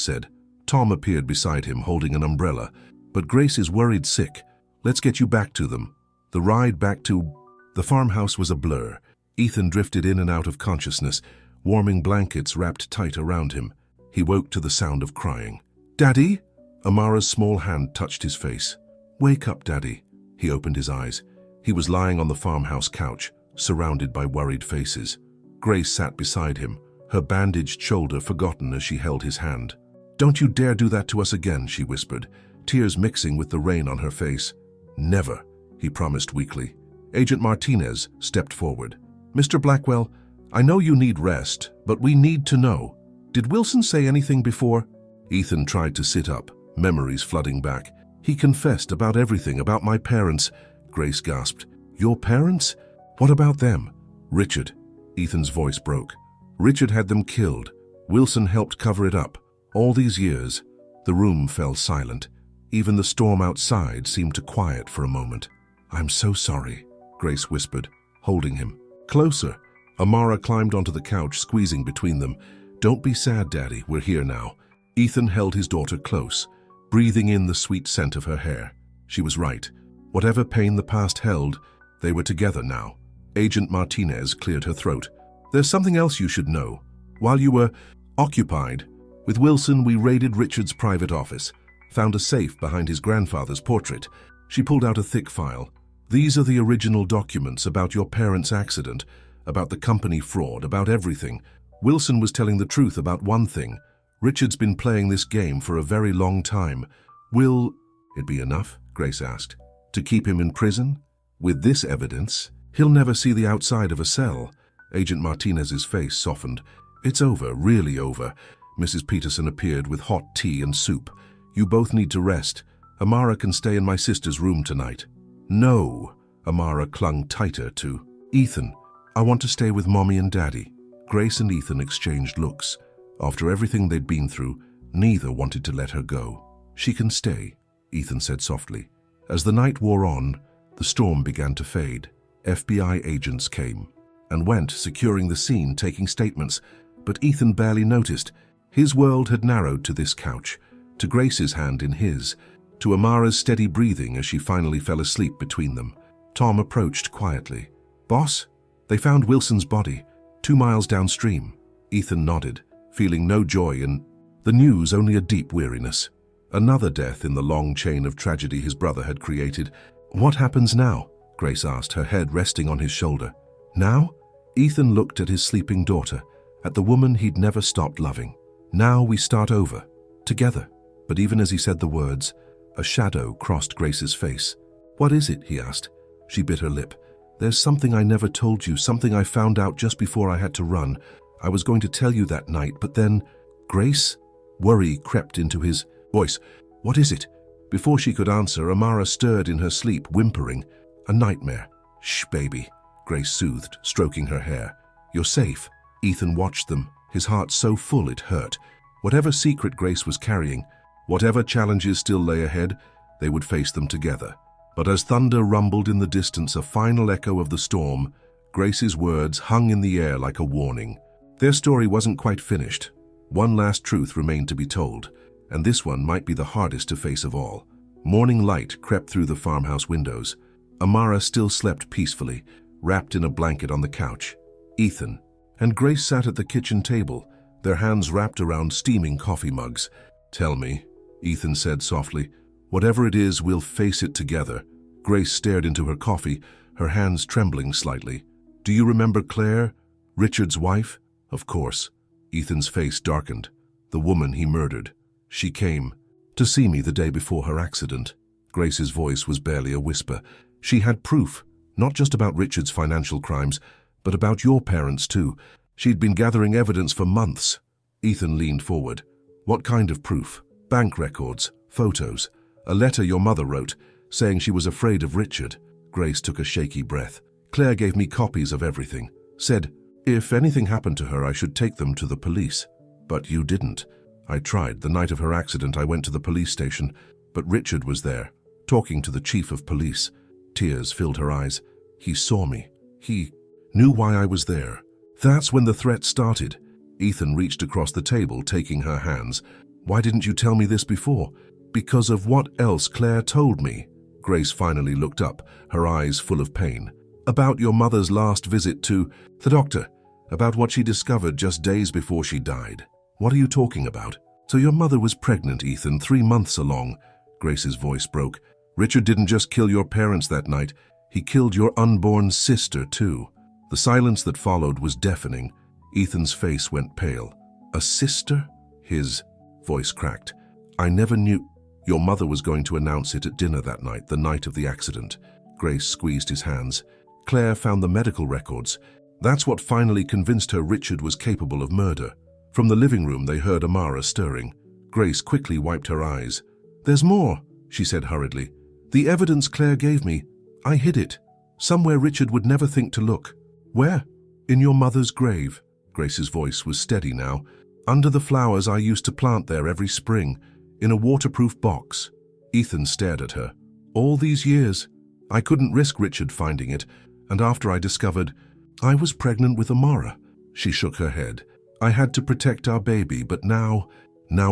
said. Tom appeared beside him, holding an umbrella. "But Grace is worried sick. Let's get you back to them." The ride back to the farmhouse was a blur. Ethan drifted in and out of consciousness, warming blankets wrapped tight around him. He woke to the sound of crying. "Daddy?" Amara's small hand touched his face. "Wake up, Daddy." He opened his eyes. He was lying on the farmhouse couch, surrounded by worried faces. Grace sat beside him, her bandaged shoulder forgotten as she held his hand. "Don't you dare do that to us again," she whispered, tears mixing with the rain on her face. "Never," he promised weakly. Agent Martinez stepped forward. "Mr. Blackwell, I know you need rest, but we need to know. Did Wilson say anything before?" Ethan tried to sit up, memories flooding back. "He confessed about everything, about my parents." Grace gasped. "Your parents? What about them?" "Richard." Ethan's voice broke. "Richard had them killed. Wilson helped cover it up. All these years." The room fell silent. Even the storm outside seemed to quiet for a moment. "I'm so sorry," Grace whispered, holding him. "Closer." Amara climbed onto the couch, squeezing between them. "Don't be sad, Daddy. We're here now." Ethan held his daughter close, breathing in the sweet scent of her hair. She was right. Whatever pain the past held, they were together now. Agent Martinez cleared her throat. "There's something else you should know. While you were occupied with Wilson, we raided Richard's private office, found a safe behind his grandfather's portrait." She pulled out a thick file. "These are the original documents about your parents' accident, about the company fraud, about everything. Wilson was telling the truth about one thing. Richard's been playing this game for a very long time. Will it be enough?" Grace asked. "To keep him in prison? With this evidence, he'll never see the outside of a cell." Agent Martinez's face softened. "It's over, really over." Mrs. Peterson appeared with hot tea and soup. "You both need to rest. Amara can stay in my sister's room tonight." "No." Amara clung tighter to Ethan. "I want to stay with Mommy and Daddy." Grace and Ethan exchanged looks. After everything they'd been through, neither wanted to let her go. "She can stay," Ethan said softly. As the night wore on, the storm began to fade. FBI agents came and went, securing the scene, taking statements. But Ethan barely noticed. His world had narrowed to this couch, to Grace's hand in his, to Amara's steady breathing as she finally fell asleep between them. Tom approached quietly. "Boss, they found Wilson's body, 2 miles downstream." Ethan nodded, feeling no joy in the news, only a deep weariness. Another death in the long chain of tragedy his brother had created. "What happens now?" Grace asked, her head resting on his shoulder. "Now?" Ethan looked at his sleeping daughter, at the woman he'd never stopped loving. "Now we start over, together." But even as he said the words, a shadow crossed Grace's face. "What is it?" he asked. She bit her lip. "There's something I never told you, something I found out just before I had to run. I was going to tell you that night, but then—" "Grace?" Worry crept into his voice. "What is it?" Before she could answer, Amara stirred in her sleep, whimpering. "A nightmare." "Shh, baby," Grace soothed, stroking her hair. "You're safe." Ethan watched them, his heart so full it hurt. Whatever secret Grace was carrying, whatever challenges still lay ahead, they would face them together. But as thunder rumbled in the distance, a final echo of the storm, Grace's words hung in the air like a warning. Their story wasn't quite finished. One last truth remained to be told, and this one might be the hardest to face of all. Morning light crept through the farmhouse windows. Amara still slept peacefully, wrapped in a blanket on the couch. Ethan and Grace sat at the kitchen table, their hands wrapped around steaming coffee mugs. "Tell me," Ethan said softly. "Whatever it is, we'll face it together." Grace stared into her coffee, her hands trembling slightly. "Do you remember Claire, Richard's wife?" "Of course." Ethan's face darkened. "The woman he murdered. She came to see me the day before her accident." Grace's voice was barely a whisper. "She had proof, not just about Richard's financial crimes, but about your parents too. She'd been gathering evidence for months." Ethan leaned forward. "What kind of proof?" "Bank records, photos, a letter your mother wrote, saying she was afraid of Richard." Grace took a shaky breath. "Claire gave me copies of everything. Said, If anything happened to her, I should take them to the police. But you didn't. I tried. The night of her accident, I went to the police station, but Richard was there, talking to the chief of police. Tears filled her eyes. He saw me. He knew why I was there. That's when the threat started. Ethan reached across the table, taking her hands. Why didn't you tell me this before? Because of what else Claire told me. Grace finally looked up, her eyes full of pain. About your mother's last visit to the doctor. About what she discovered just days before she died. What are you talking about? So your mother was pregnant, Ethan, 3 months along. Grace's voice broke. Richard didn't just kill your parents that night. He killed your unborn sister, too. The silence that followed was deafening. Ethan's face went pale. A sister? His voice cracked. I never knew. Your mother was going to announce it at dinner that night, the night of the accident. Grace squeezed his hands. Claire found the medical records. That's what finally convinced her Richard was capable of murder. From the living room, they heard Amara stirring. Grace quickly wiped her eyes. There's more, she said hurriedly. The evidence Claire gave me, I hid it. Somewhere Richard would never think to look. Where? In your mother's grave. Grace's voice was steady now. Under the flowers I used to plant there every spring, in a waterproof box. Ethan stared at her. All these years, I couldn't risk Richard finding it, and after I discovered I was pregnant with Amara. She shook her head. I had to protect our baby, but now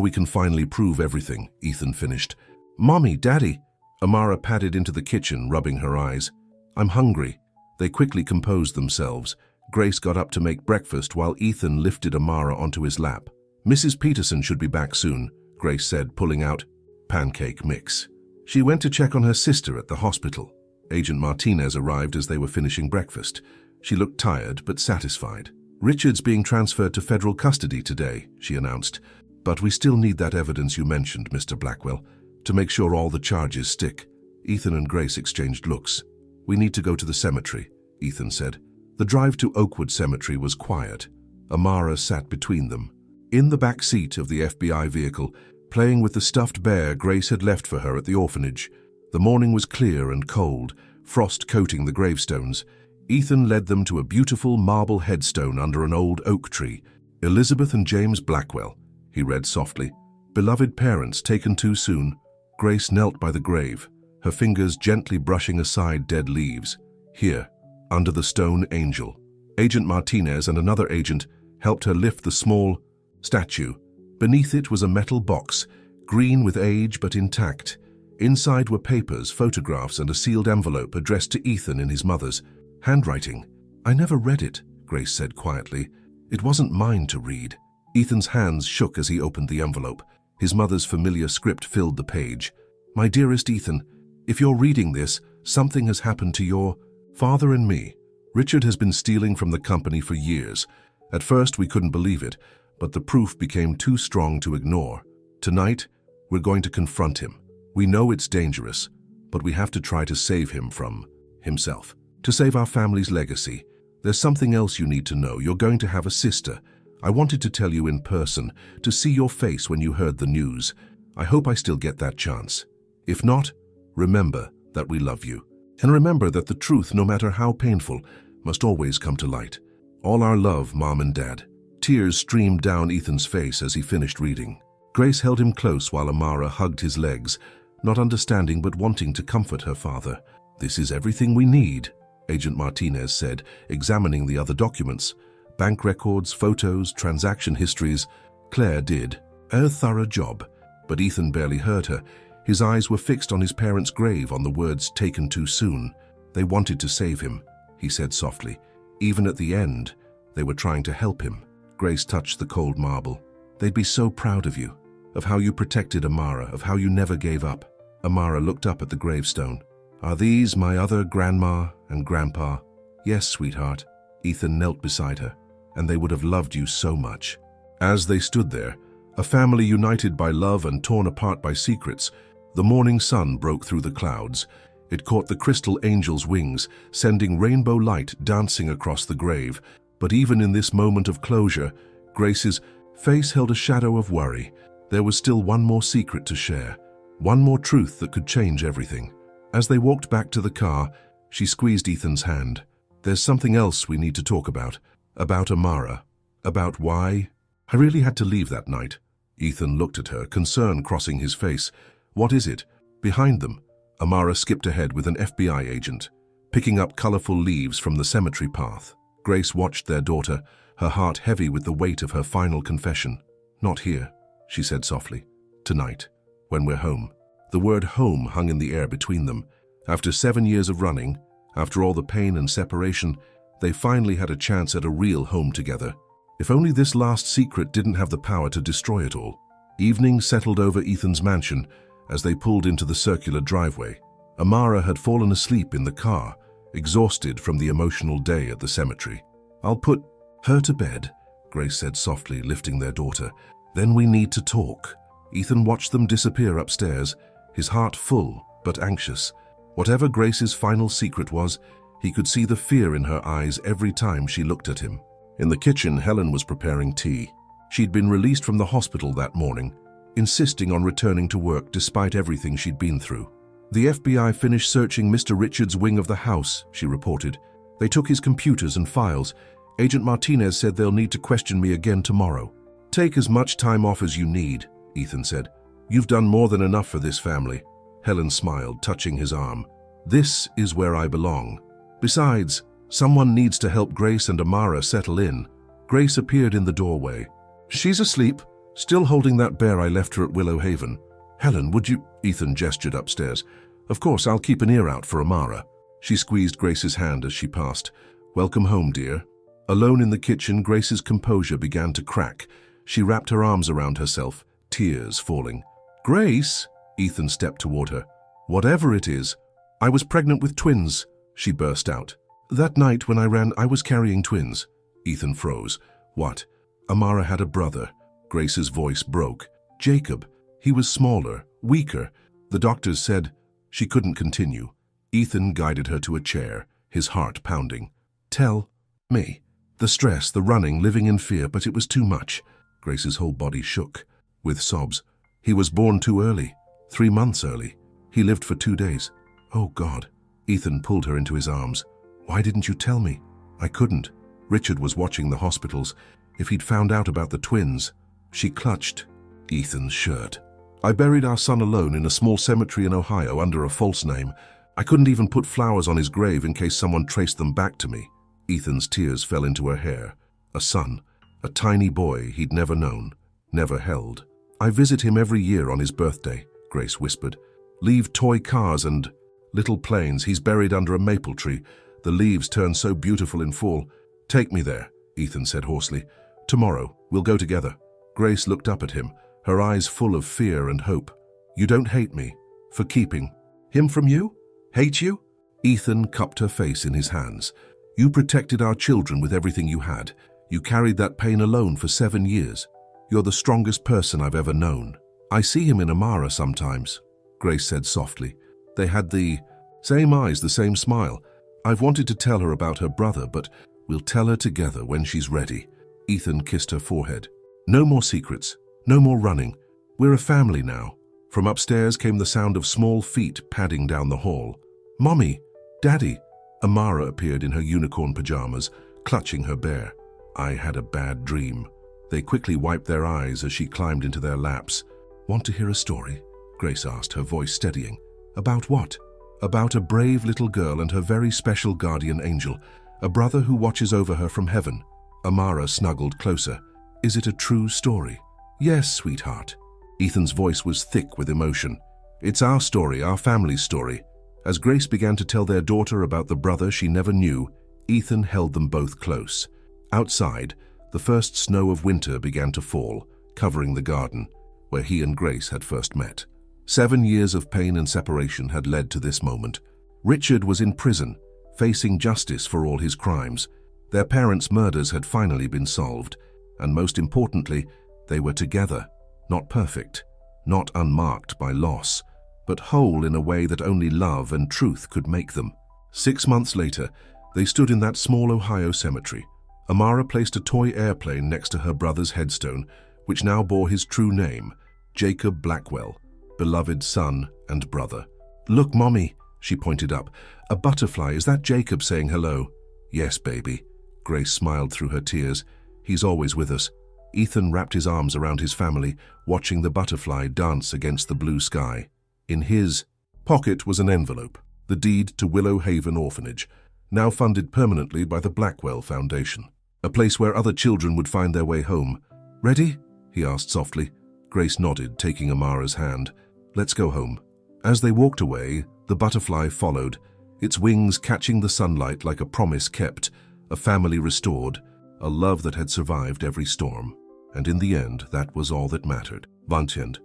we can finally prove everything, Ethan finished. Mommy, Daddy. Amara padded into the kitchen, rubbing her eyes. I'm hungry. They quickly composed themselves. Grace got up to make breakfast while Ethan lifted Amara onto his lap. Mrs. Peterson should be back soon, Grace said, pulling out pancake mix. She went to check on her sister at the hospital. Agent Martinez arrived as they were finishing breakfast. She looked tired but satisfied. Richard's being transferred to federal custody today, she announced. But we still need that evidence you mentioned, Mr. Blackwell, to make sure all the charges stick. Ethan and Grace exchanged looks. We need to go to the cemetery, Ethan said. The drive to Oakwood Cemetery was quiet. Amara sat between them. In the back seat of the FBI vehicle, playing with the stuffed bear Grace had left for her at the orphanage. The morning was clear and cold, frost coating the gravestones. Ethan led them to a beautiful marble headstone under an old oak tree. Elizabeth and James Blackwell, he read softly. Beloved parents taken too soon. Grace knelt by the grave, her fingers gently brushing aside dead leaves. Here, under the stone angel. Agent Martinez and another agent helped her lift the small statue. Beneath it was a metal box, green with age but intact. Inside were papers, photographs, and a sealed envelope addressed to Ethan in his mother's handwriting. I never read it, Grace said quietly. It wasn't mine to read. Ethan's hands shook as he opened the envelope. His mother's familiar script filled the page. My dearest Ethan, if you're reading this, something has happened to your father and me. Richard has been stealing from the company for years. At first we couldn't believe it, but the proof became too strong to ignore. Tonight, we're going to confront him. We know it's dangerous, but we have to try to save him from himself. To save our family's legacy. There's something else you need to know. You're going to have a sister. I wanted to tell you in person, to see your face when you heard the news. I hope I still get that chance. If not, remember that we love you. And remember that the truth, no matter how painful, must always come to light. All our love, Mom and Dad. Tears streamed down Ethan's face as he finished reading. Grace held him close while Amara hugged his legs, not understanding but wanting to comfort her father. This is everything we need, Agent Martinez said, examining the other documents. Bank records, photos, transaction histories. Claire did a thorough job, but Ethan barely heard her. His eyes were fixed on his parents' grave, on the words taken too soon. They wanted to save him, he said softly. Even at the end, they were trying to help him. Grace touched the cold marble. They'd be so proud of you, of how you protected Amara, of how you never gave up. Amara looked up at the gravestone. Are these my other grandma and grandpa? Yes, sweetheart. Ethan knelt beside her, and they would have loved you so much. As they stood there, a family united by love and torn apart by secrets, the morning sun broke through the clouds. It caught the crystal angel's wings, sending rainbow light dancing across the grave. But even in this moment of closure, Grace's face held a shadow of worry. There was still one more secret to share, one more truth that could change everything. As they walked back to the car, she squeezed Ethan's hand. There's something else we need to talk about. About Amara. About why. I really had to leave that night. Ethan looked at her, concern crossing his face. What is it? Behind them, Amara skipped ahead with an FBI agent, picking up colorful leaves from the cemetery path. Grace watched their daughter, her heart heavy with the weight of her final confession. Not here, she said softly. Tonight, when we're home. The word home hung in the air between them. After 7 years of running, after all the pain and separation, they finally had a chance at a real home together. If only this last secret didn't have the power to destroy it all. Evening settled over Ethan's mansion as they pulled into the circular driveway. Amara had fallen asleep in the car, exhausted from the emotional day at the cemetery. I'll put her to bed, Grace said softly, lifting their daughter. Then we need to talk. Ethan watched them disappear upstairs, his heart full but anxious. Whatever Grace's final secret was, he could see the fear in her eyes every time she looked at him. In the kitchen, Helen was preparing tea. She'd been released from the hospital that morning, insisting on returning to work despite everything she'd been through. The FBI finished searching Mr. Richards' wing of the house, she reported. They took his computers and files. Agent Martinez said they'll need to question me again tomorrow. Take as much time off as you need, Ethan said. You've done more than enough for this family. Helen smiled, touching his arm. This is where I belong. Besides, someone needs to help Grace and Amara settle in. Grace appeared in the doorway. She's asleep, still holding that bear I left her at Willow Haven. Helen, would you? Ethan gestured upstairs. Of course, I'll keep an ear out for Amara. She squeezed Grace's hand as she passed. Welcome home, dear. Alone in the kitchen, Grace's composure began to crack. She wrapped her arms around herself, tears falling. Grace? Ethan stepped toward her. Whatever it is, I was pregnant with twins, she burst out. That night when I ran, I was carrying twins. Ethan froze. What? Amara had a brother. Grace's voice broke. Jacob. He was smaller, weaker. The doctors said she couldn't continue. Ethan guided her to a chair, his heart pounding. Tell me. The stress, the running, living in fear, but it was too much. Grace's whole body shook, with sobs. He was born too early, 3 months early. He lived for 2 days. Oh, God. Ethan pulled her into his arms. Why didn't you tell me? I couldn't. Richard was watching the hospitals. If he'd found out about the twins. She clutched Ethan's shirt. I buried our son alone in a small cemetery in Ohio under a false name. I couldn't even put flowers on his grave in case someone traced them back to me. Ethan's tears fell into her hair. A son, a tiny boy he'd never known, never held. I visit him every year on his birthday, Grace whispered. Leave toy cars and little planes. He's buried under a maple tree. The leaves turn so beautiful in fall. Take me there, Ethan said hoarsely. Tomorrow, we'll go together. Grace looked up at him, her eyes full of fear and hope. You don't hate me for keeping him from you? Hate you? Ethan cupped her face in his hands. You protected our children with everything you had. You carried that pain alone for 7 years. You're the strongest person I've ever known. I see him in Amara sometimes, Grace said softly. They had the same eyes, the same smile. I've wanted to tell her about her brother, but we'll tell her together when she's ready. Ethan kissed her forehead. No more secrets, no more running. We're a family now. From upstairs came the sound of small feet padding down the hall. Mommy, Daddy. Amara appeared in her unicorn pajamas, clutching her bear. I had a bad dream. They quickly wiped their eyes as she climbed into their laps. Want to hear a story? Grace asked, her voice steadying. About what? About a brave little girl and her very special guardian angel, a brother who watches over her from heaven. Amara snuggled closer. Is it a true story? Yes, sweetheart. Ethan's voice was thick with emotion. It's our story, our family's story. As Grace began to tell their daughter about the brother she never knew, Ethan held them both close. Outside, the first snow of winter began to fall, covering the garden, where he and Grace had first met. 7 years of pain and separation had led to this moment. Richard was in prison, facing justice for all his crimes. Their parents' murders had finally been solved, and most importantly, they were together, not perfect, not unmarked by loss, but whole in a way that only love and truth could make them. 6 months later, they stood in that small Ohio cemetery. Amara placed a toy airplane next to her brother's headstone, which now bore his true name, Jacob Blackwell, beloved son and brother. Look, Mommy, she pointed up. A butterfly, is that Jacob saying hello? Yes, baby. Grace smiled through her tears. He's always with us. Ethan wrapped his arms around his family, watching the butterfly dance against the blue sky. In his pocket was an envelope, the deed to Willow Haven Orphanage, now funded permanently by the Blackwell Foundation, a place where other children would find their way home. "Ready?" he asked softly. Grace nodded, taking Amara's hand. "Let's go home." As they walked away, the butterfly followed, its wings catching the sunlight like a promise kept, a family restored, a love that had survived every storm. And in the end, that was all that mattered. Vantjend.